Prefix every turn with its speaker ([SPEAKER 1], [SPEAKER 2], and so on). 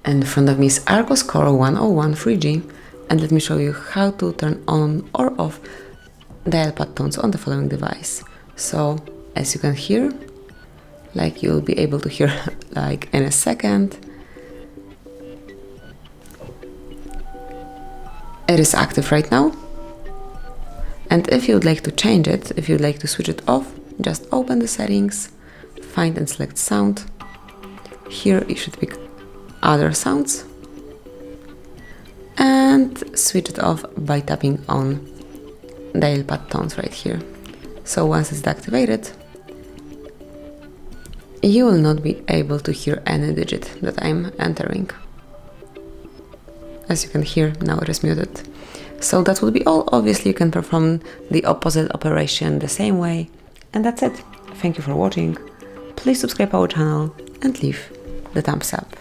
[SPEAKER 1] In front of me is ARCHOS CORE 101 3G, and let me show you how to turn on or off dial pad tones on the following device. So as you can hear, like you'll be able to hear like in a second, it is active right now. And if you would like to change it, if you'd like to switch it off, just open the settings, find and select sound. Here you should pick other sounds and switch it off by tapping on dial pad tones right here. So once it's activated, you will not be able to hear any digit that I'm entering. As you can hear, now it is muted. So that would be all. Obviously you can perform the opposite operation the same way. And that's it. Thank you for watching. Please subscribe our channel and leave the thumbs up.